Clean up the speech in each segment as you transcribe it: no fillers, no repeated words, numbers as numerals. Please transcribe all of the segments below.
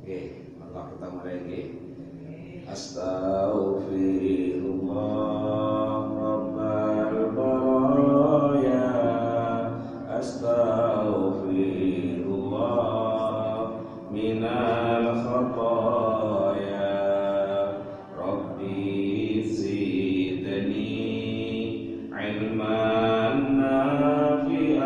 Oke, maka pertama lagi. Astaghfirullah Rabbal baraya. Astaghfirullah minal khataya. Rabbi zidni ilman nafi'an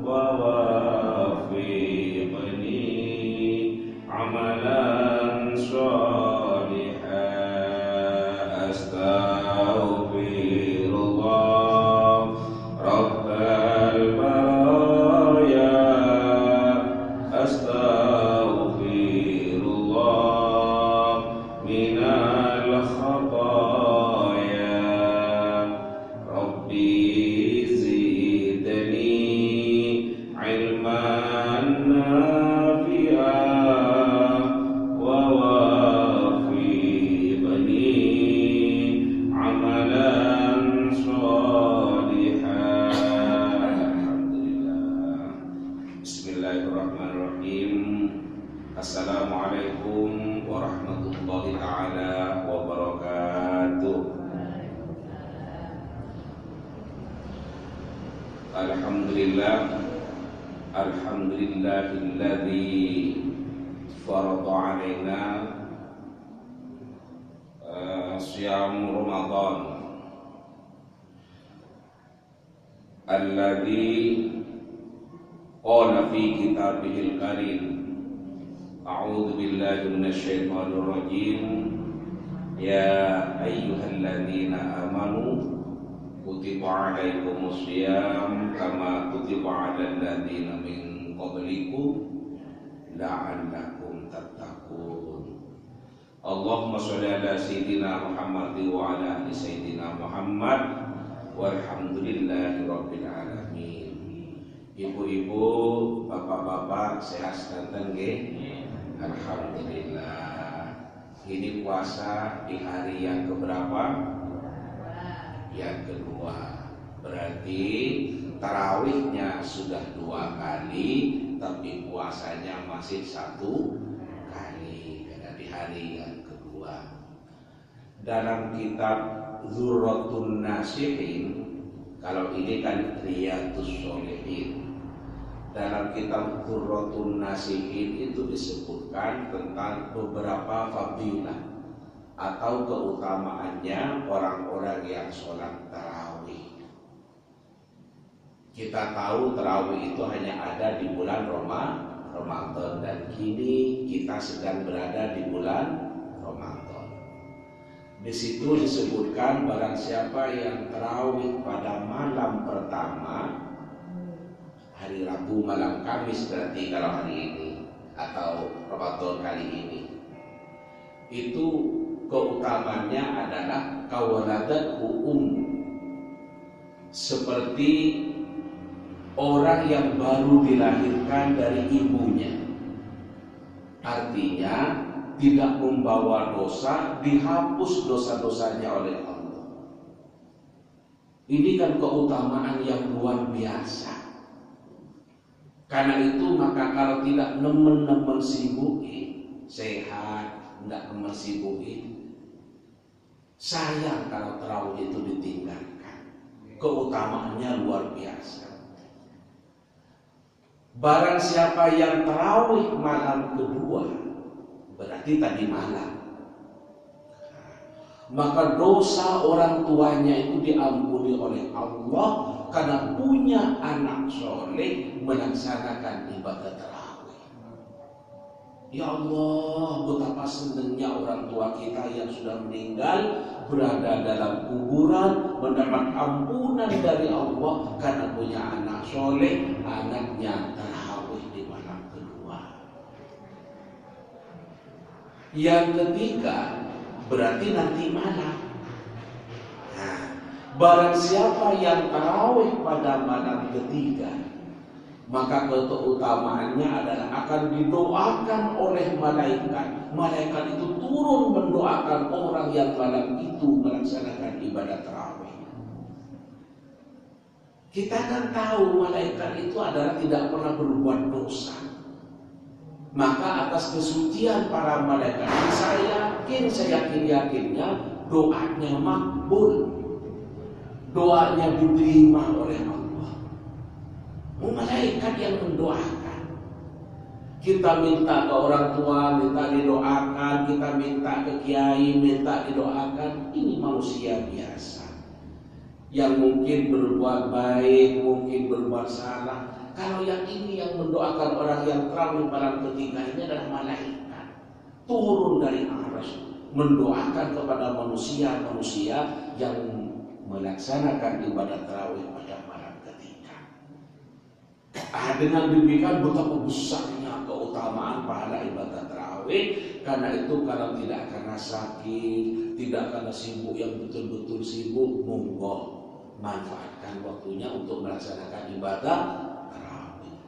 wa wafiqni amalan sholihan. Astaghfirullah Rabbal baraya. Astaghfirullah minal khataya. Rabbi zidni ilman nafi'an wa wafiqni amalan sholihan. Alhamdulillah. Bismillahirrahmanirrahim. Assalamualaikum warahmatullahi ta'ala wabarakatuh. Alhamdulillah. Alhamdulillahilladzi farada alaina siyam Ramadan alladzi qala fi kitabihil karim. A'udzu billahi minasyaitonir rajim. Ya ayyuhalladzina amanu kutiba alaikumus syiyam kama kutiba alal ladzina min qablikum la'allakum tattaqun. Allahumma sholli ala sayyidina Muhammad wa ala ali sayyidina Muhammad walhamdulillahi rabbil alamin. Ibu-ibu, bapak-bapak, sehat sedanten nggih? Alhamdulillah. Ini puasa di hari yang keberapa? Yang kedua. Berarti tarawihnya sudah 2 kali, tapi puasanya masih 1 kali karena di hari yang kedua. Dalam kitab Dzurratun Nasihin, kalau ini kan Riyadhus Sholihin. Dalam kitab Dzurratun Nasihin itu disebutkan tentang beberapa fadilah atau keutamaannya orang-orang yang sholat tarawih. Kita tahu tarawih itu hanya ada di bulan Ramadan, dan kini kita sedang berada di bulan Ramadan. Di situ disebutkan barang siapa yang tarawih pada malam pertama, hari Rabu malam Kamis berarti kalau hari ini atau Ramadan kali ini, itu keutamannya adalah kawaladathu seperti orang yang baru dilahirkan dari ibunya. Artinya tidak membawa dosa, dihapus dosa-dosanya oleh Allah. Ini kan keutamaan yang luar biasa. Karena itu maka kalau tidak nemen-nemen sibuki, sehat, tidak nemen sibuki, sayang kalau tarawih itu ditinggalkan. Keutamaannya luar biasa. Barang siapa yang tarawih malam kedua, berarti tadi malam, maka dosa orang tuanya itu diampuni oleh Allah karena punya anak soleh melaksanakan ibadah tarawih. Ya Allah, betapa senangnya orang tua kita yang sudah meninggal berada dalam kuburan mendapat ampunan dari Allah karena punya anak soleh, anaknya tarawih di malam kedua. Yang ketiga berarti nanti malam. Nah, barang siapa yang tarawih pada malam ketiga, maka keutamaannya adalah akan didoakan oleh malaikat. Malaikat itu turun mendoakan orang yang malam itu melaksanakan ibadah tarawih. Kita kan tahu malaikat itu adalah tidak pernah berbuat dosa. Maka atas kesucian para malaikat, saya yakinnya doanya makbul, doanya diterima oleh Allah. Malaikat yang mendoakan. Kita minta ke orang tua, minta didoakan, kita minta ke kiai, minta didoakan. Ini manusia biasa yang mungkin berbuat baik, mungkin berbuat salah. Kalau yang ini yang mendoakan orang yang terawih malam ketika ini adalah malaikat turun dari aras mendoakan kepada manusia-manusia yang melaksanakan ibadah tarawih pada malam ketika. Dengan demikian betapa besarnya keutamaan pahala ibadah tarawih. Karena itu kalau tidak karena sakit, tidak karena sibuk yang betul-betul sibuk, monggo manfaatkan waktunya untuk melaksanakan ibadah.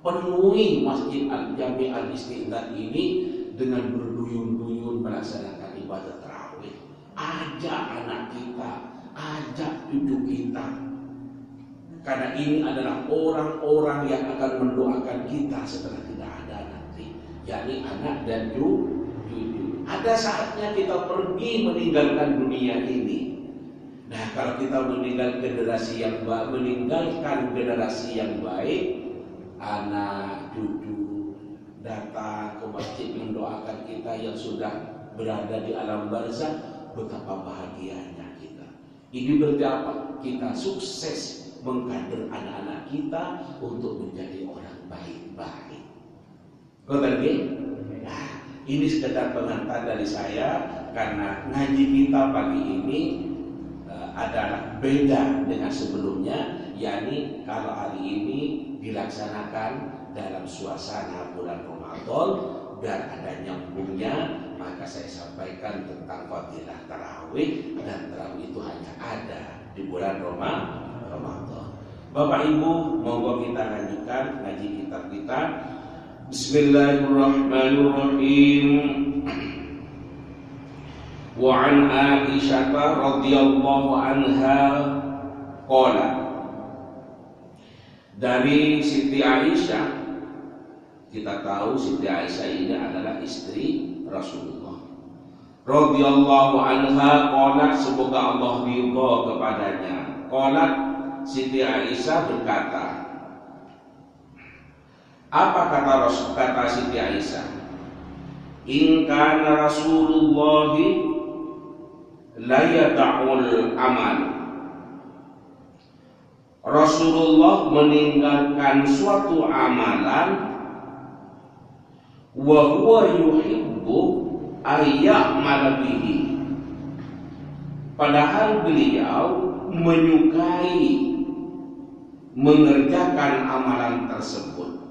Penuhi Masjid Al-Jami Al-Istiqlal ini dengan berduyun-duyun melaksanakan ibadah tarawih. Ajak anak kita, ajak cucu kita. Karena ini adalah orang-orang yang akan mendoakan kita setelah tidak ada nanti, yakni anak dan cucu. Ada saatnya kita pergi meninggalkan dunia ini. Nah, kalau kita meninggalkan generasi yang baik, anak cucu datang ke masjid mendoakan kita yang sudah berada di alam barzakh, betapa bahagianya kita. Ini berarti apa? Kita sukses mengkader anak-anak kita untuk menjadi orang baik-baik. Kau tadi? Nah, ini sekedar pengantar dari saya karena ngaji kita pagi ini adalah beda dengan sebelumnya, yakni kalau hari ini dilaksanakan dalam suasana bulan Ramadan dan ada nyambungnya, maka saya sampaikan tentang fadilah tarawih, dan tarawih itu hanya ada di bulan Ramadan. Bapak Ibu, monggo kita lanjutkan ngaji kitab kita. Bismillahirrahmanirrahim. Wa an Aisyah radhiyallahu anha qala, dari Siti Aisyah, kita tahu Siti Aisyah ini adalah istri Rasulullah radhiyallahu anha qalat, semoga Allah ridha kepadanya. Qalat, Siti Aisyah berkata, apa kata Siti Aisyah? In kana Rasulullah la yada'ul amal. Rasulullah meninggalkan suatu amalan, wa huwa yuhibbu ayya'mal bihi, padahal beliau menyukai mengerjakan amalan tersebut.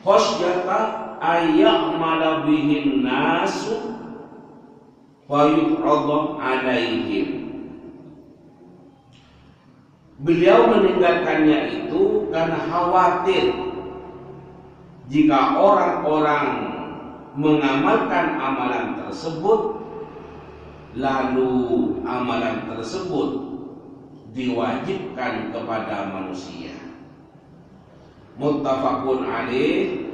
Khasyata ayya'mal bihin nasu wa yu'radhu alaihim. Beliau meninggalkannya itu karena khawatir jika orang-orang mengamalkan amalan tersebut, lalu amalan tersebut diwajibkan kepada manusia. Muttafaqun alaih.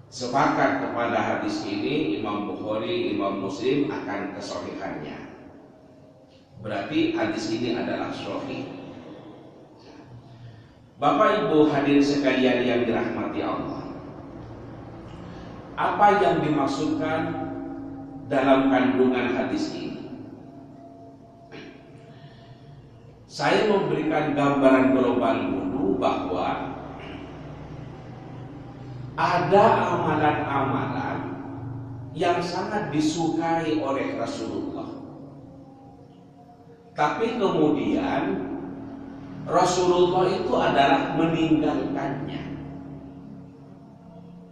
Sepakat kepada hadis ini Imam Bukhari, Imam Muslim akan kesahihannya. Berarti hadis ini adalah sahih. Bapak Ibu hadirin sekalian yang dirahmati Allah, apa yang dimaksudkan dalam kandungan hadis ini? Saya memberikan gambaran global dulu bahwa ada amalan-amalan yang sangat disukai oleh Rasulullah, tapi kemudian Rasulullah itu adalah meninggalkannya.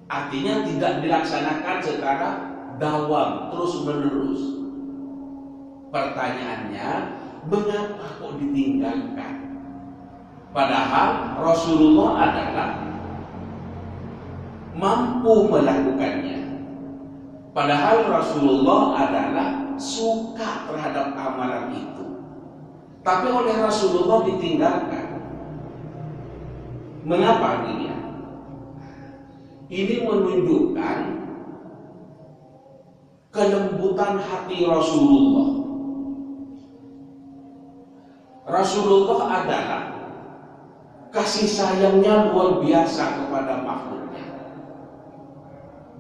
Artinya tidak dilaksanakan secara dawam, terus menerus. Pertanyaannya, mengapa kok ditinggalkan? Padahal Rasulullah adalah mampu melakukannya. Padahal Rasulullah adalah suka terhadap amalan itu. Tapi oleh Rasulullah ditinggalkan. Mengapa ini? Ini menunjukkan kelembutan hati Rasulullah. Rasulullah adalah kasih sayangnya luar biasa kepada makhluknya.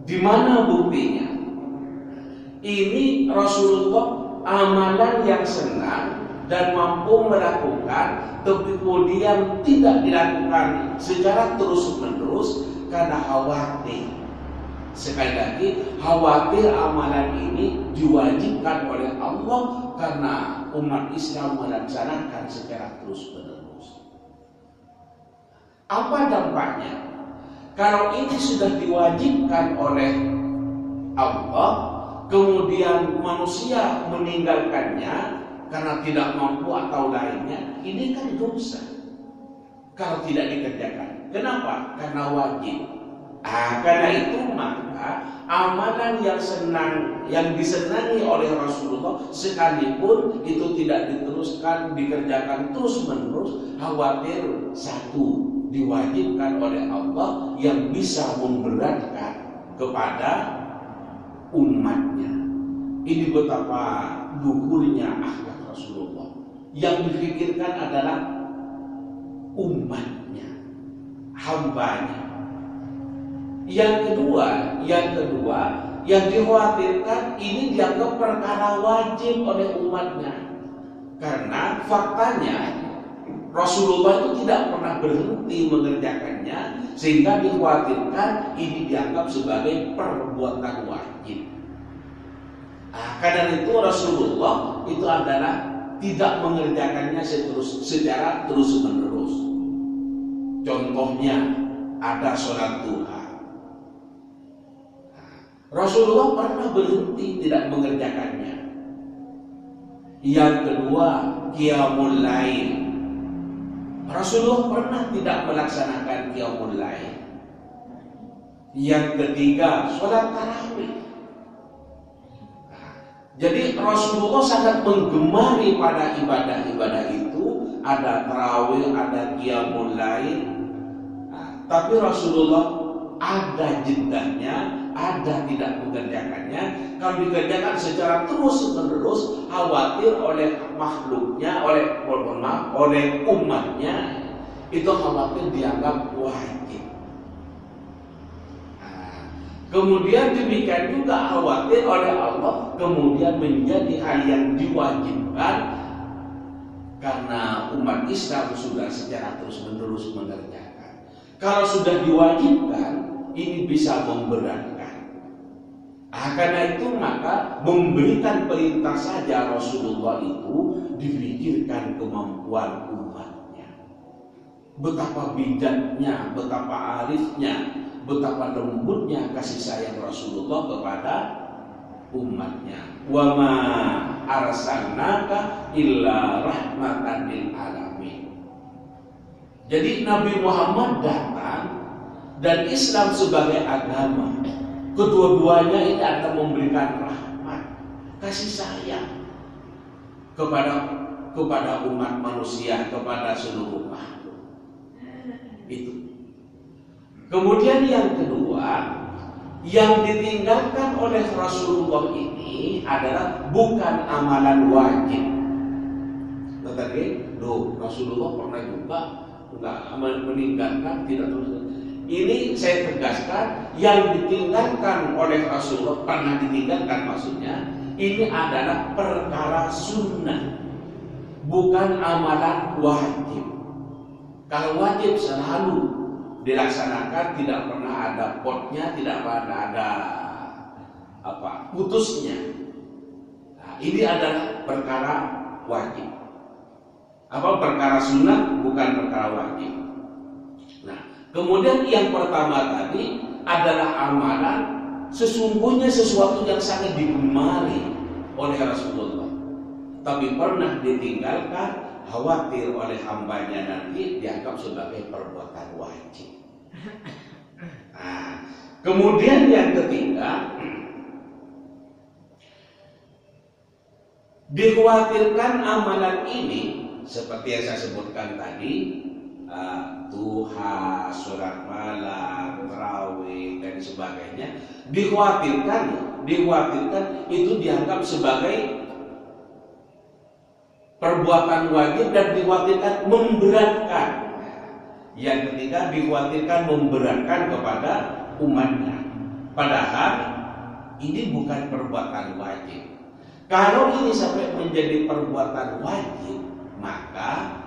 Di mana buktinya? Ini Rasulullah amalan yang senang dan mampu melakukan, tapi kemudian tidak dilakukan secara terus-menerus karena khawatir. Sekali lagi, khawatir amalan ini diwajibkan oleh Allah karena umat Islam melaksanakan secara terus-menerus. Apa dampaknya? Kalau ini sudah diwajibkan oleh Allah, kemudian manusia meninggalkannya karena tidak mampu atau lainnya, ini kan dosa. Kalau tidak dikerjakan, kenapa? Karena wajib. Karena itu maka amalan yang disenangi oleh Rasulullah sekalipun itu tidak diteruskan, dikerjakan terus-menerus, khawatir satu diwajibkan oleh Allah yang bisa memberatkan kepada umatnya. Ini betapa luhurnya akhlak Rasulullah. Yang difikirkan adalah umatnya, hambanya. Yang kedua, yang dikhawatirkan ini dianggap perkara wajib oleh umatnya. Karena faktanya Rasulullah itu tidak pernah berhenti mengerjakannya, sehingga dikhawatirkan ini dianggap sebagai perbuatan wajib. Karena itu Rasulullah itu adalah tidak mengerjakannya secara terus-menerus. Contohnya ada sholat duha. Rasulullah pernah berhenti tidak mengerjakannya. Yang kedua, qiyamul lail. Rasulullah pernah tidak melaksanakan qiyamul lail. Yang ketiga, sholat tarawih. Jadi Rasulullah sangat menggemari pada ibadah-ibadah itu. Ada tarawih, ada qiyamul lail. Tapi Rasulullah ada jedahnya, ada tidak mengerjakannya. Kalau dikerjakan secara terus-menerus, khawatir oleh makhluknya, oleh umatnya, itu khawatir dianggap wajib. Kemudian demikian juga khawatir oleh Allah, kemudian menjadi hal yang diwajibkan karena umat Islam sudah secara terus-menerus mengerjakan. Kalau sudah diwajibkan, ini bisa memberatkan. Karena itu maka memberikan perintah saja Rasulullah itu dipikirkan kemampuan umatnya. Betapa bijaknya, betapa arifnya, betapa lembutnya kasih sayang Rasulullah kepada umatnya. Wa ma arsalnaka illa rahmatan lil alamin. Jadi Nabi Muhammad datang dan Islam sebagai agama, kedua-duanya ini akan memberikan rahmat, kasih sayang kepada umat manusia, kepada seluruh makhluk. Itu. Kemudian yang kedua, yang ditinggalkan oleh Rasulullah ini adalah bukan amalan wajib. Tetapi, Rasulullah pernah juga meninggalkan tidak terus. Ini saya tegaskan, yang ditinggalkan oleh Rasulullah, pernah ditinggalkan maksudnya, ini adalah perkara sunnah, bukan amalan wajib. Kalau wajib selalu dilaksanakan, tidak pernah ada potnya, tidak pernah ada putusnya. Ini adalah perkara wajib. Perkara sunnah, bukan perkara wajib. Nah, kemudian yang pertama tadi adalah amalan sesungguhnya sesuatu yang sangat digemari oleh Rasulullah, tapi pernah ditinggalkan, khawatir oleh hambanya nanti dianggap sebagai perbuatan wajib. Nah, kemudian yang ketiga, dikhawatirkan amalan ini seperti yang saya sebutkan tadi, duha, sholat malam, tarawih dan sebagainya, dikhawatirkan itu dianggap sebagai perbuatan wajib dan dikhawatirkan memberatkan. Yang ketiga, dikhawatirkan memberatkan kepada umatnya. Padahal ini bukan perbuatan wajib. Kalau ini sampai menjadi perbuatan wajib, maka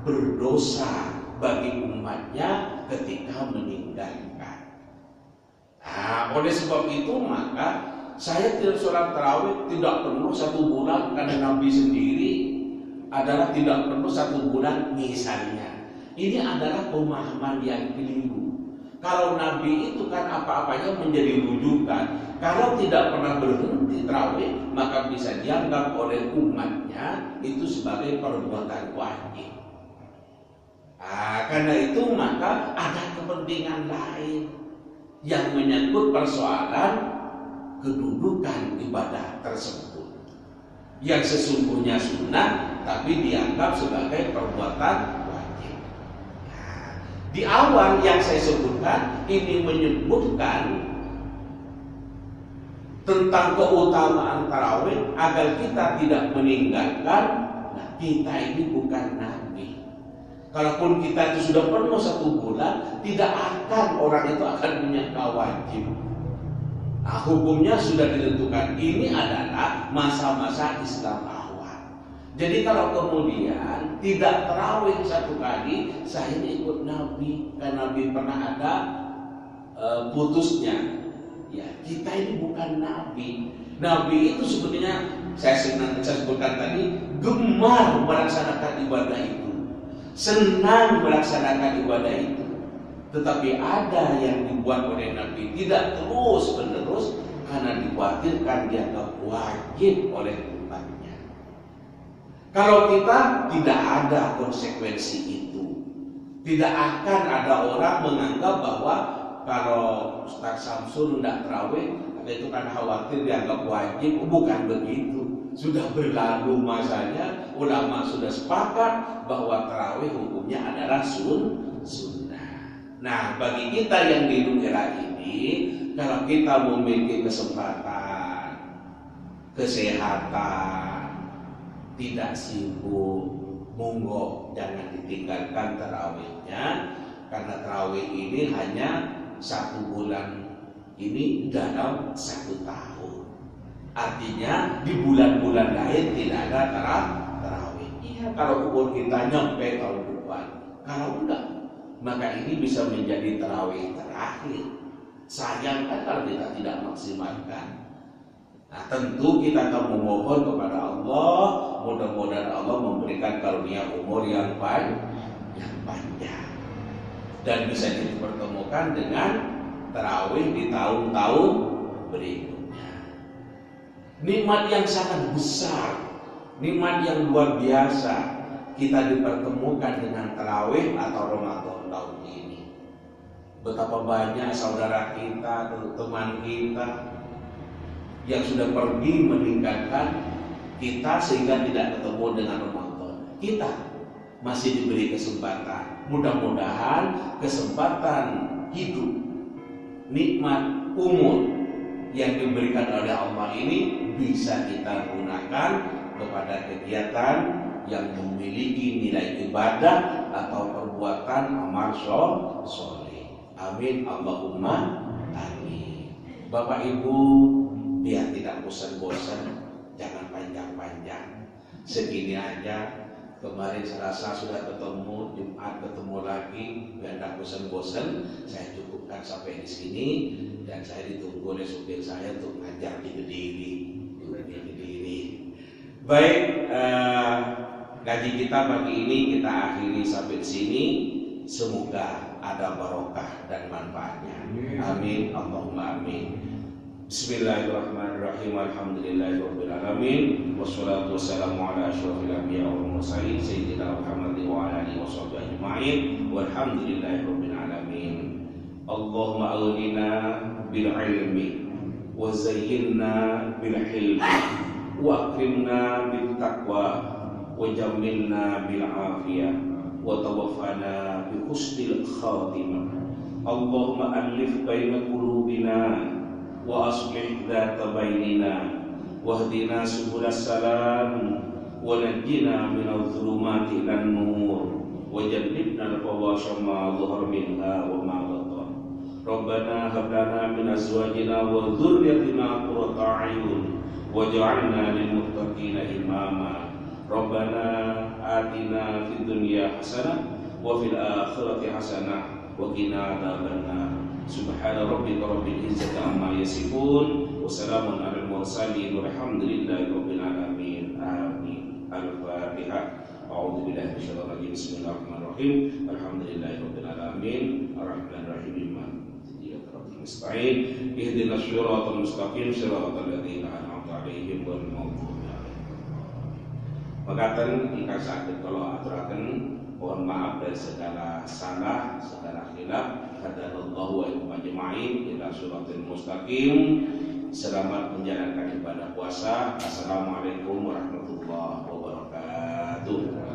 berdosa bagi umatnya ketika meninggalkan. Oleh sebab itu maka saya tidak sholat tarawih tidak penuh 1 bulan karena Nabi sendiri adalah tidak penuh 1 bulan misalnya. Ini adalah pemahaman yang keliru. Kalau Nabi itu kan apa-apanya menjadi rujukan. Kalau tidak pernah berhenti tarawih, maka bisa dianggap oleh umatnya itu sebagai perbuatan wajib. Karena itu maka ada kepentingan lain yang menyangkut persoalan kedudukan ibadah tersebut, yang sesungguhnya sunnah tapi dianggap sebagai perbuatan wajib. Di awal yang saya sebutkan ini menyebutkan tentang keutamaan tarawih agar kita tidak meninggalkan. Kita ini bukan Nabi. Kalaupun kita itu sudah penuh 1 bulan, tidak akan orang itu akan menyangka wajib. Hukumnya sudah ditentukan. Ini adalah masa-masa Islam awal. Jadi kalau kemudian tidak tarawih 1 kali, saya ini ikut Nabi, karena Nabi pernah ada putusnya. Ya, kita ini bukan Nabi. Nabi itu sebetulnya saya sebutkan tadi gemar melaksanakan ibadah itu, senang melaksanakan ibadah itu. Tetapi ada yang dibuat oleh Nabi tidak terus-menerus karena dikhawatirkan dianggap wajib oleh umatnya. Kalau kita tidak ada konsekuensi itu, tidak akan ada orang menganggap bahwa kalau Ustaz Samsul tidak tarawih itu kan khawatir dianggap wajib. Bukan begitu. Sudah berlalu masanya, ulama sudah sepakat bahwa tarawih hukumnya adalah sunnah. Nah, bagi kita yang di era ini, kalau kita memiliki kesempatan, kesehatan, tidak sibuk, monggo jangan ditinggalkan tarawihnya, karena tarawih ini hanya 1 bulan ini dalam 1 tahun. Artinya di bulan-bulan lain tidak ada tarawih. Iya, kalau umur kita nyampe tahun depan. Kalau enggak, maka ini bisa menjadi tarawih terakhir. Sayang kan kalau kita tidak maksimalkan. Nah, tentu kita akan memohon kepada Allah, mudah-mudahan Allah memberikan karunia umur yang panjang dan bisa dipertemukan dengan tarawih di tahun-tahun berikutnya. Nikmat yang sangat besar, nikmat yang luar biasa kita dipertemukan dengan tarawih atau Ramadan tahun ini. Betapa banyak saudara kita, teman kita yang sudah pergi meninggalkan kita sehingga tidak ketemu dengan Ramadan. Kita masih diberi kesempatan. Mudah-mudahan kesempatan hidup, nikmat umur yang diberikan oleh Allah ini bisa kita gunakan kepada kegiatan yang memiliki nilai ibadah atau perbuatan amal soleh. Amin Allahumma amin. Bapak Ibu, biar tidak bosan-bosan, jangan panjang-panjang, segini aja. Kemarin Selasa sudah ketemu, Jumat ketemu lagi, biar tidak bosan-bosan. Saya cukupkan sampai di sini dan saya ditunggu oleh supir saya untuk ngajar di Kediri. Baik, gaji kita pagi ini kita akhiri sampai sini. Semoga ada barokah dan manfaatnya. Amin Allahumma amin. Bismillahirrahmanirrahim. Alhamdulillahirabbil alamin. Wassalatu wassalamu ala asyrofil anbiya'i wal mursalin sayyidina Muhammadin wa ala alihi washabbihi ajma'in. Walhamdulillahirabbil alamin. Allahumma aghnina bil ilmi wa zayyinna bil hilmi wa akrimna bil taqwa wa jammilna bil afiyah wa tawaffana bi husnil khatimah. Allahumma alif baina qulubina wa aslih dzata bainina wahdina subulas salam wa najjina minadh dhulumati ilan nur wajannibna al-fawasha ma dhahara minha wa ma batan. Rabbana hab lana min azwajina wa dhurriyyatina qurrata a'yun waj'alna lil muttaqina imama. Rabbana atina fid dunya hasanah wa fil akhirati hasanah wa qina adzabannar. Subhana rabbika rabbil izzati amma yasifun wa salamun alal mursalin walhamdulillahi rabbil alamin. Amin. Al-Fatihah. A'udzu billahi minasyaitonir rajim. Bismillahirrahmanirrahim. Alhamdulillahi rabbil alamin. Arrahmanir rahim. Iyyaka na'budu wa nasta'in. Ihdinas siratal mustaqim, siratal ladzina an'amta 'alaihim ghairil maghdubi 'alaihim. Makaten ingkang saged kula aturaken mohon maaf dari segala salah, segala khilaf. Hadanallahu wa iyyakum ajma'in ila siratal mustaqim. Selamat menjalankan ibadah puasa. Assalamualaikum warahmatullahi wabarakatuh.